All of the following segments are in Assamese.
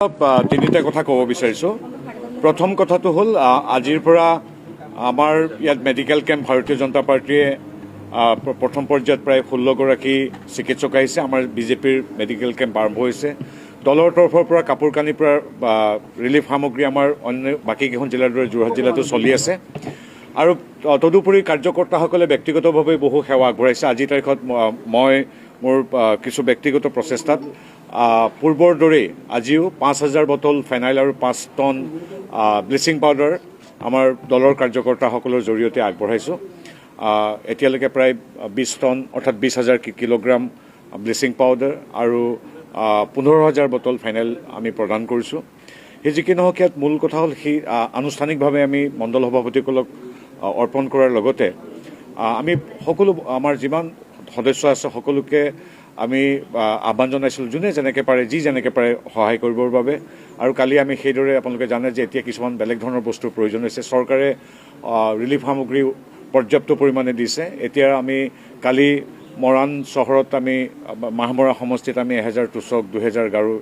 তিনিটা কথা ক'ব বিচাৰিছোঁ। প্ৰথম কথাটো হ'ল আজিৰ পৰা আমাৰ ইয়াত মেডিকেল কেম্প ভাৰতীয় জনতা পাৰ্টীয়ে প্ৰথম পৰ্যায়ত প্ৰায় 16গৰাকী চিকিৎসক আহিছে। আমাৰ বিজেপিৰ মেডিকেল কেম্প আৰম্ভ হৈছে। দলৰ তৰফৰ পৰা কাপোৰ কানিৰ পৰা ৰিলিফ সামগ্ৰী আমাৰ অন্য বাকীকেইখন জিলাৰ দৰে যোৰহাট জিলাতো চলি আছে। আৰু তদুপৰি কাৰ্যকৰ্তাসকলে ব্যক্তিগতভাৱে বহু সেৱা আগবঢ়াইছে। আজিৰ তাৰিখত মই মোৰ কিছু ব্যক্তিগত প্ৰচেষ্টাত পূৰ্বৰ দৰেই আজিও 5,000 বটল ফেনাইল আৰু 5 টন ব্লিচিং পাউডাৰ আমাৰ দলৰ কাৰ্যকৰ্তাসকলৰ জৰিয়তে আগবঢ়াইছোঁ। এতিয়ালৈকে প্ৰায় 20 টন অৰ্থাৎ 20,000 কিলোগ্ৰাম ব্লিচিং পাউডাৰ আৰু 15,000 বটল ফেনাইল আমি প্ৰদান কৰিছোঁ। সেই যি কি নহওক, ইয়াত মূল কথা হ'ল সেই আনুষ্ঠানিকভাৱে আমি মণ্ডল সভাপতিসকলক অৰ্পণ কৰাৰ লগতে আমি সকলো আমাৰ যিমান সদস্য আছে সকলোকে আমি আহ্বান জনাইছিলোঁ, যোনে যেনেকৈ পাৰে যি যেনেকৈ পাৰে সহায় কৰিবৰ বাবে। আৰু কালি আমি সেইদৰে আপোনালোকে জানে যে এতিয়া কিছুমান বেলেগ ধৰণৰ বস্তুৰ প্ৰয়োজন হৈছে। চৰকাৰে ৰিলিফ সামগ্ৰী পৰ্যাপ্ত পৰিমাণে দিছে। এতিয়া আমি কালি মৰাণ চহৰত আমি মাহমৰা সমষ্টিত আমি 1000 তোচক 2000 গাৰু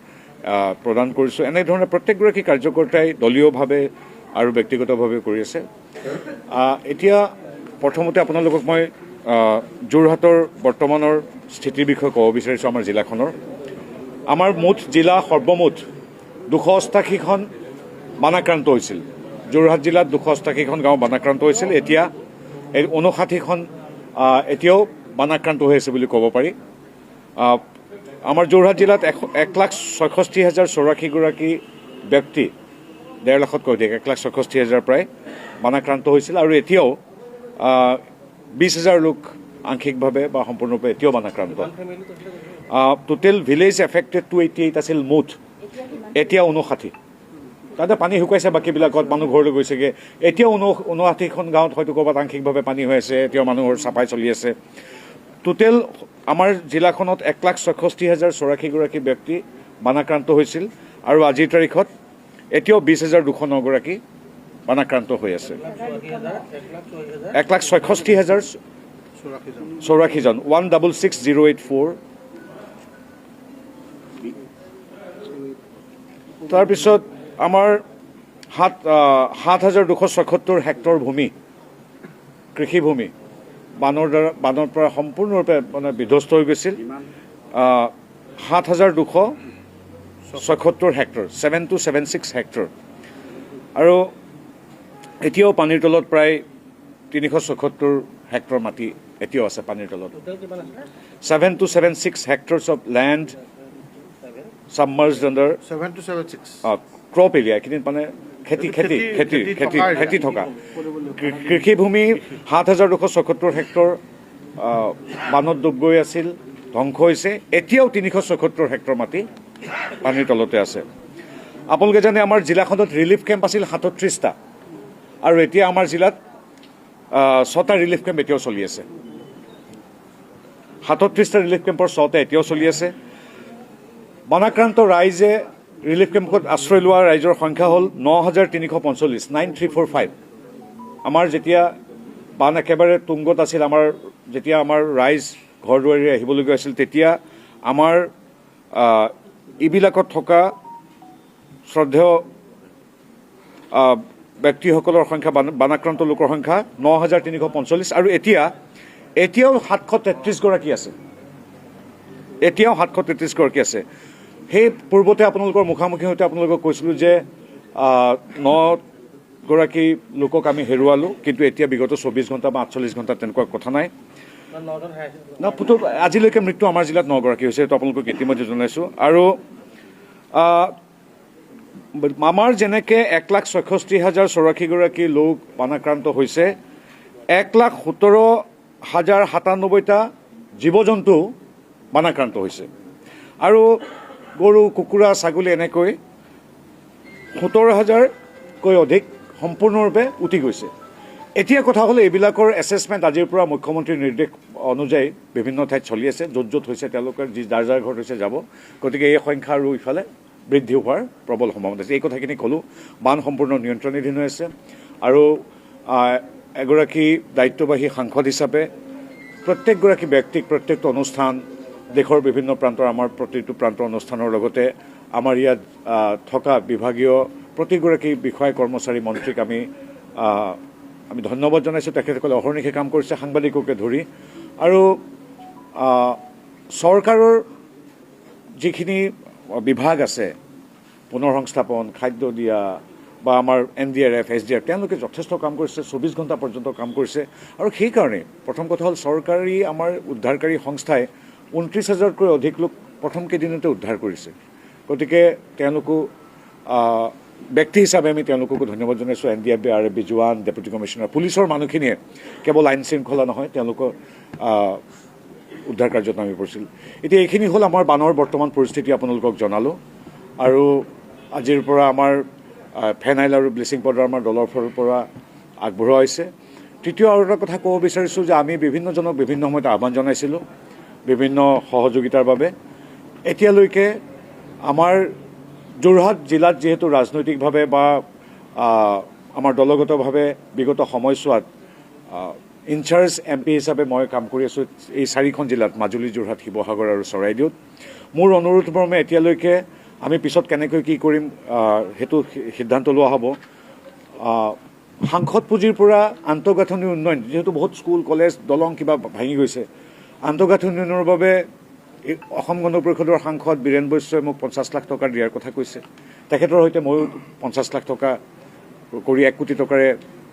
প্ৰদান কৰিছোঁ। এনেধৰণে প্ৰত্যেকগৰাকী কাৰ্যকৰ্তাই দলীয়ভাৱে আৰু ব্যক্তিগতভাৱে কৰি আছে। এতিয়া প্ৰথমতে আপোনালোকক মই যোৰহাটৰ বৰ্তমানৰ স্থিতিৰ বিষয়ে ক'ব বিচাৰিছোঁ। আমাৰ জিলাখনৰ মুঠ জিলা সৰ্বমুঠ 288খন বানাক্ৰান্ত হৈছিল। যোৰহাট জিলাত 288খন গাঁও বানাক্ৰান্ত হৈছিল। এতিয়া এই 59খন এতিয়াও বানাক্ৰান্ত হৈ আছে বুলি ক'ব পাৰি। আমাৰ যোৰহাট জিলাত 1,66,084 ব্যক্তি 1.5 লাখতকৈ অধিক 1,66,000 প্ৰায় বানাক্ৰান্ত হৈছিল। আৰু এতিয়াও 20,000 লোক আংশিকভাৱে বা সম্পূৰ্ণৰূপে এতিয়াও বানাক্ৰান্ত। টোটেল ভিলেজ এফেক্টেড 288 আছিল মুঠ, এতিয়া 59। তাতে পানী শুকাইছে, বাকীবিলাকত মানুহ ঘৰলৈ গৈছেগৈ। এতিয়াও 59খন গাঁৱত হয়তো ক'ৰবাত আংশিকভাৱে পানী হৈ আছে, এতিয়াও মানুহৰ চাফাই চলি আছে। টোটেল আমাৰ জিলাখনত 1,66,084 ব্যক্তি বানাক্ৰান্ত হৈছিল। আৰু আজিৰ তাৰিখত এতিয়াও 20,209 বানাক্ৰান্ত হৈ আছে। 1,66,084 জন 1,66,084। তাৰপিছত আমাৰ 7,277 হেক্টৰ ভূমি কৃষিভূমি বানৰ পৰা সম্পূৰ্ণৰূপে মানে বিধ্বস্ত হৈ গৈছিল। 7,277 হেক্টৰ 7,276 হেক্টৰ। আৰু এতিয়াও পানীৰ তলত প্ৰায় 377 হেক্টৰ মাটি এতিয়াও আছে পানীৰ তলত। 7,276 hectares of land submerged under 7,276 crop area, এইখিনি মানে খেতি থকা কৃষিভূমি 7,277 হেক্টৰ বানত ডুব গৈ আছিল, ধ্বংস হৈছে। এতিয়াও 377 হেক্টৰ মাটি পানীৰ তলতে আছে। আপোনালোকে জানে আমাৰ জিলাখনত ৰিলিফ কেম্প আছিল 37টা, আৰু এতিয়া আমাৰ জিলাত 6টা ৰিলিফ কেম্প এতিয়াও চলি আছে। 37টা ৰিলিফ কেম্পৰ 6টা এতিয়াও চলি আছে। বানাক্ৰান্ত ৰাইজে ৰিলিফ কেম্পত আশ্ৰয় লোৱা ৰাইজৰ সংখ্যা হ'ল 9,345 9,345। আমাৰ যেতিয়া বান একেবাৰে তুংগত আছিল, যেতিয়া আমাৰ ৰাইজ ঘৰ দুৱাৰী আহিবলগীয়া হৈছিল, তেতিয়া আমাৰ এইবিলাকত থকা শ্ৰদ্ধেয় ব্যক্তিসকলৰ সংখ্যা বানাক্ৰান্ত লোকৰ সংখ্যা 9,345। আৰু এতিয়াও 733 গৰাকী আছে। এতিয়াও 733 গৰাকী আছে। সেই পূৰ্বতে আপোনালোকৰ মুখামুখি হওঁতে আপোনালোকক কৈছিলোঁ যে 9 গৰাকী লোকক আমি হেৰুৱালোঁ, কিন্তু এতিয়া বিগত 24 ঘণ্টা বা 48 ঘণ্টা তেনেকুৱা কথা নাই। আজিলৈকে মৃত্যু আমাৰ জিলাত 9 গৰাকী হৈছে, এইটো আপোনালোকক ইতিমধ্যে জনাইছোঁ। আৰু আমাৰ যেনেকৈ 1,66,084 গৰাকী লোক বানাক্ৰান্ত হৈছে, 1,17,097টা জীৱ জন্তু বানাক্ৰান্ত হৈছে। আৰু গৰু কুকুৰা ছাগলী এনেকৈ 17,000কৈ অধিক সম্পূৰ্ণৰূপে উটি গৈছে। এতিয়া কথা হ'ল এইবিলাকৰ এছেছমেণ্ট আজিৰ পৰা মুখ্যমন্ত্ৰীৰ নিৰ্দেশ অনুযায়ী বিভিন্ন ঠাইত চলি আছে। য'ত য'ত হৈছে তেওঁলোকে যাৰ যাৰ ঘৰত হৈছে যাব। গতিকে এই সংখ্যা আৰু ইফালে বৃদ্ধি হোৱাৰ প্ৰবল সম্ভাৱনা আছে। এই কথাখিনি ক'লোঁ। বান সম্পূৰ্ণ নিয়ন্ত্ৰণাধীন হৈ আছে। আৰু এগৰাকী দায়িত্ববাহী সাংসদ হিচাপে প্ৰত্যেকগৰাকী ব্যক্তিক প্ৰত্যেকটো অনুষ্ঠান দেশৰ বিভিন্ন প্ৰান্তৰ আমাৰ প্ৰতিটো প্ৰান্তৰ অনুষ্ঠানৰ লগতে আমাৰ ইয়াত থকা বিভাগীয় প্ৰতিগৰাকী বিষয়া কৰ্মচাৰী মন্ত্ৰীক আমি ধন্যবাদ জনাইছোঁ। তেখেতসকলে অহৰ্নিশে কাম কৰিছে, সাংবাদিককে ধৰি। আৰু চৰকাৰৰ যিখিনি বিভাগ আছে, পুনৰ সংস্থাপন, খাদ্য দিয়া বা আমাৰ NDRF, SDRF, তেওঁলোকে যথেষ্ট কাম কৰিছে, 24 ঘণ্টা পৰ্যন্ত কাম কৰিছে। আৰু সেইকাৰণে প্ৰথম কথা হ'ল চৰকাৰী আমাৰ উদ্ধাৰকাৰী সংস্থাই 29,000তকৈ অধিক লোক প্ৰথম কেইদিনতে উদ্ধাৰ কৰিছে। গতিকে তেওঁলোকো ব্যক্তি হিচাপে আমি তেওঁলোককো ধন্যবাদ জনাইছোঁ। NDRF, RFB জোৱান, ডেপুটি কমিশ্যনাৰ, পুলিচৰ মানুহখিনিয়ে কেৱল আইন শৃংখলা নহয়, তেওঁলোকৰ উদ্ধাৰ কাৰ্যত নামি পৰিছিল। এতিয়া এইখিনি হ'ল আমাৰ বানৰ বৰ্তমান পৰিস্থিতি আপোনালোকক জনালোঁ। আৰু আজিৰ পৰা আমাৰ ফেনাইল আৰু ব্লিচিং পাউডাৰ আমাৰ দলৰ ফালৰ পৰা আগবঢ়োৱা হৈছে। তৃতীয় আৰু এটা কথা ক'ব বিচাৰিছোঁ যে আমি বিভিন্নজনক বিভিন্ন সময়ত আহ্বান জনাইছিলোঁ বিভিন্ন সহযোগিতাৰ বাবে। এতিয়ালৈকে আমাৰ যোৰহাট জিলাত যিহেতু ৰাজনৈতিকভাৱে বা আমাৰ দলগতভাৱে বিগত সময়ছোৱাত ইনচাৰ্জ MP হিচাপে মই কাম কৰি আছোঁ এই 4খন জিলাত, মাজুলী, যোৰহাট, শিৱসাগৰ আৰু চৰাইদেউত। মোৰ অনুৰোধ মৰ্মে এতিয়ালৈকে আমি পিছত কেনেকৈ কি কৰিম সেইটো সিদ্ধান্ত লোৱা হ'ব। সাংসদ পুঁজিৰ পৰা আন্তঃগাঁথনি উন্নয়ন, যিহেতু বহুত স্কুল, কলেজ, দলং কিবা ভাঙি গৈছে, আন্তঃগাঁথনি উন্নয়নৰ বাবে অসম গণ পৰিষদৰ সাংসদ বীৰেন বৈশ্যই মোক 50 লাখ টকা দিয়াৰ কথা কৈছে। তেখেতৰ সৈতে ময়ো 50 লাখ টকা কৰি 1 কোটি টকাৰে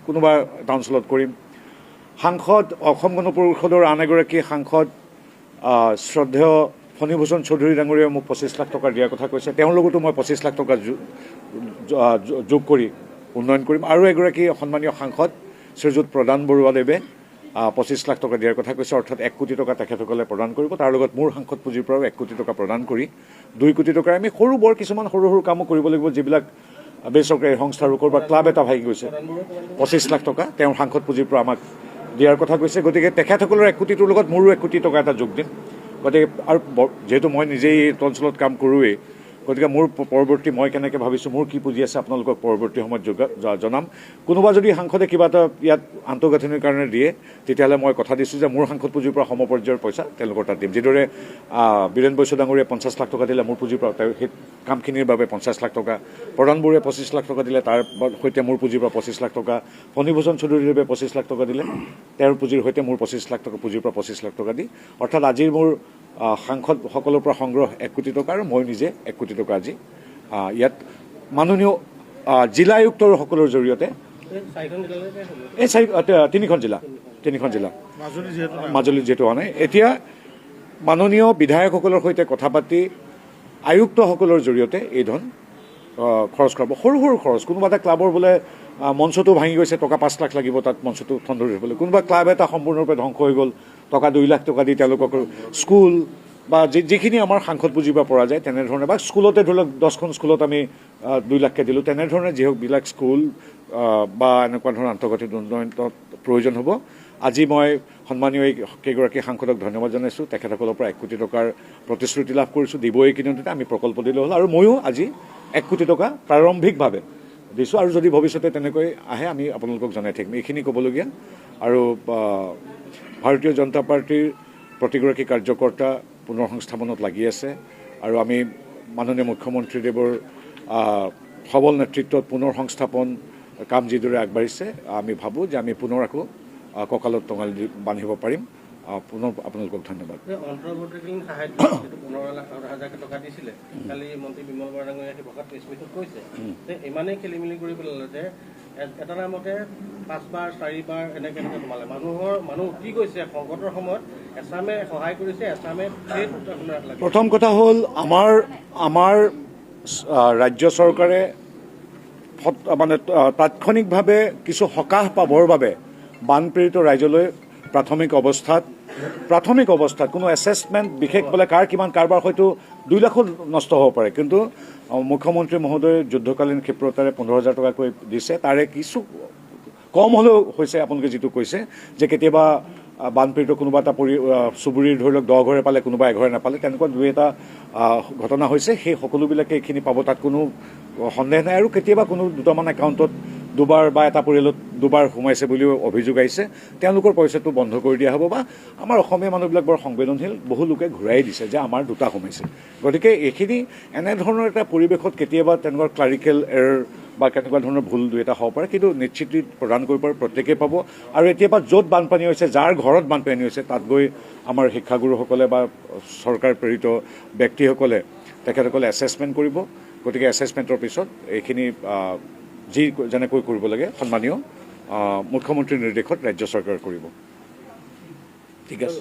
কোনোবা এটা অঞ্চলত কৰিম। সাংসদ অসম গণ পৰিষদৰ আন এগৰাকী সাংসদ শ্ৰদ্ধেয় ফণীভূষণ চৌধুৰী ডাঙৰীয়াই মোক 25 লাখ টকা দিয়াৰ কথা কৈছে। তেওঁৰ লগতো মই 25 লাখ টকা যোগ কৰি উন্নয়ন কৰিম। আৰু এগৰাকী সন্মানীয় সাংসদ শ্ৰীযুত প্ৰদান বৰুৱাদেৱে 25 লাখ টকা দিয়াৰ কথা কৈছে, অৰ্থাৎ 1 কোটি টকা তেখেতসকলে প্ৰদান কৰিব। তাৰ লগত মোৰ সাংসদ পুঁজিৰ পৰাও 1 কোটি টকা প্ৰদান কৰি 2 কোটি টকাৰ আমি বৰ কিছুমান সৰু সৰু কামো কৰিব লাগিব, যিবিলাক বেচৰকাৰী সংস্থাৰ ক'ৰবাত ক্লাব এটা ভাগি গৈছে। 25 লাখ টকা তেওঁৰ সাংসদ পুঁজিৰ পৰা আমাক দিয়াৰ কথা কৈছে। গতিকে তেখেতসকলৰ 1 কোটিটোৰ লগত মোৰো 1 কোটি টকা এটা যোগ দিম। গতিকে আৰু যিহেতু মই নিজেই এই অঞ্চলত কাম কৰোঁৱেই, গতিকে মোৰ পৰৱৰ্তী মই কেনেকৈ ভাবিছোঁ, মোৰ কি পুঁজি আছে আপোনালোকক পৰৱৰ্তী সময়ত জনাম। কোনোবা যদি সাংসদে কিবা এটা ইয়াত আন্তঃগাঁথনিৰ কাৰণে দিয়ে, তেতিয়াহ'লে মই কথা দিছোঁ যে মোৰ সাংসদ পুঁজিৰ পৰা সমপৰ্যায়ৰ পইচা তেওঁলোকৰ তাত দিম। যিদৰে বীৰেন বৈশ্য ডাঙৰীয়াই 50 লাখ টকা দিলে মোৰ পুঁজিৰ পৰা, সেই কামখিনিৰ বাবে 50 লাখ টকা, প্ৰদান বৰুৱাই 25 লাখ টকা দিলে, তাৰ সৈতে মোৰ পুঁজিৰ পৰা 25 লাখ টকা, ফণীভূষণ চৌধুৰীদেৱে 25 লাখ টকা দিলে, তেওঁৰ পুঁজিৰ সৈতে মোৰ 25 লাখ টকা, পুঁজিৰ পৰা 25 লাখ টকা দি, অৰ্থাৎ আজিৰ মোৰ সাংসদসকলৰ পৰা সংগ্ৰহ 1 কোটি টকা, আৰু মই নিজে 1 কোটি টকা আজি ইয়াত মাননীয় জিলা আয়ুক্তসকলৰ জৰিয়তে এই 3খন জিলা মাজুলী যিহেতু হোৱা নাই, এতিয়া মাননীয় বিধায়কসকলৰ সৈতে কথা পাতি আয়ুক্তসকলৰ জৰিয়তে এই ধন খৰচ কৰাব। সৰু সৰু খৰচ, কোনোবা এটা ক্লাবৰ বোলে মঞ্চটো ভাঙি গৈছে, টকা 5 লাখ লাগিব তাত মঞ্চটো ঠন ধৰিবলৈ। কোনোবা ক্লাব এটা সম্পূৰ্ণৰূপে ধ্বংস হৈ গ'ল, টকা 2 লাখ টকা দি তেওঁলোকক স্কুল বা যিখিনি আমাৰ সাংসদ পুঁজিৰ পৰা পৰা যায় তেনেধৰণে, বা স্কুলতে ধৰি লওক 10খন স্কুলত আমি 2 লাখকৈ দিলোঁ, তেনেধৰণে যিবিলাক স্কুল বা এনেকুৱা ধৰণৰ আন্তঃগাঁথনি উন্নয়নত প্ৰয়োজন হ'ব। আজি মই সন্মানীয় এই কেইগৰাকী সাংসদক ধন্যবাদ জনাইছোঁ। তেখেতসকলৰ পৰা 1 কোটি টকাৰ প্ৰতিশ্ৰুতি লাভ কৰিছোঁ, দিব এইকেইদিনতে। আমি প্ৰকল্প দিলে হ'ল, আৰু ময়ো আজি 1 কোটি টকা প্ৰাৰম্ভিকভাৱে দিছোঁ, আৰু যদি ভৱিষ্যতে তেনেকৈ আহে আমি আপোনালোকক জনাই থাকিম। এইখিনি ক'বলগীয়া। আৰু ভাৰতীয় জনতা পাৰ্টীৰ প্ৰতিগৰাকী কাৰ্যকৰ্তা পুনৰ সংস্থাপনত লাগি আছে, আৰু আমি মাননীয় মুখ্যমন্ত্ৰীদেৱৰ সবল নেতৃত্বত পুনৰ সংস্থাপন কাম যিদৰে আগবাঢ়িছে, আমি ভাবোঁ যে আমি পুনৰ আকৌ কঁকালত টঙালি দি বান্ধিব পাৰিম। পুনৰ আপোনালোকক ধন্যবাদ। অন্তৰ্বৰ্তীকালীন সাহায্য 15 লাখ টকা দিছিলে, কালি মন্ত্ৰী বিমল বৰা ডাঙৰীয়াই ভাষাত প্ৰেছমিটত কৈছে যে ইমানেই খেলি মেলি কৰি পেলালে যে এটা নামতে 5 বাৰ 4 বাৰ এনেকৈ সোমালে। মানুহ উঠি গৈছে সংকটৰ সময়ত, এছামে সহায় কৰিছে, এছামে। প্ৰথম কথা হ'ল আমাৰ ৰাজ্য চৰকাৰে মানে তাৎক্ষণিকভাৱে কিছু সকাহ পাবৰ বাবে বানপীড়িত ৰাইজলৈ প্ৰাথমিক অৱস্থাত কোনো এছেছমেণ্ট বিশেষ বোলে কাৰ কিমান, কাৰোবাৰ হয়তো 2 লাখো নষ্ট হ'ব পাৰে, কিন্তু মুখ্যমন্ত্ৰী মহোদয়ে যুদ্ধকালীন ক্ষিপ্ৰতাৰে 15,000 টকাকৈ দিছে। তাৰে কিছু কম হ'লেও হৈছে, আপোনালোকে যিটো কৈছে যে কেতিয়াবা বানপীড়িত কোনোবা এটা চুবুৰীৰ ধৰি লওক 10 ঘৰে পালে, কোনোবা 1 ঘৰে নাপালে, তেনেকুৱা 2-এটা ঘটনা হৈছে। সেই সকলোবিলাকে এইখিনি পাব, তাত কোনো সন্দেহ নাই। আৰু কেতিয়াবা কোনো দুটামান একাউণ্টত দুবাৰ বা এটা পৰিয়ালত দুবাৰ সোমাইছে বুলিও অভিযোগ আহিছে তেওঁলোকৰ পইচাটো বন্ধ কৰি দিয়া হ'ব বা আমাৰ অসমীয়া মানুহবিলাক বৰ সংবেদনশীল বহু লোকে ঘূৰাই দিছে যে আমাৰ দুটা সোমাইছে গতিকে এইখিনি এনেধৰণৰ এটা পৰিৱেশত কেতিয়াবা তেনেকুৱা ক্লাৰিকেল এৰৰ বা কেনেকুৱা ধৰণৰ ভুল দুই এটা হ'ব পাৰে কিন্তু নিশ্চিতি প্ৰদান কৰিব পাৰে প্ৰত্যেকেই পাব আৰু এতিয়াবা য'ত বানপানী হৈছে যাৰ ঘৰত বানপানী হৈছে তাত গৈ আমাৰ শিক্ষাগুৰুসকলে বা চৰকাৰ প্ৰেৰিত ব্যক্তিসকলে তেখেতসকলে এছেছমেণ্ট কৰিব গতিকে এছেছমেণ্টৰ পিছত এইখিনি যি যেনেকৈ কৰিব লাগে সন্মানীয় মুখ্যমন্ত্ৰীৰ নিৰ্দেশত ৰাজ্য চৰকাৰে কৰিব ঠিক আছে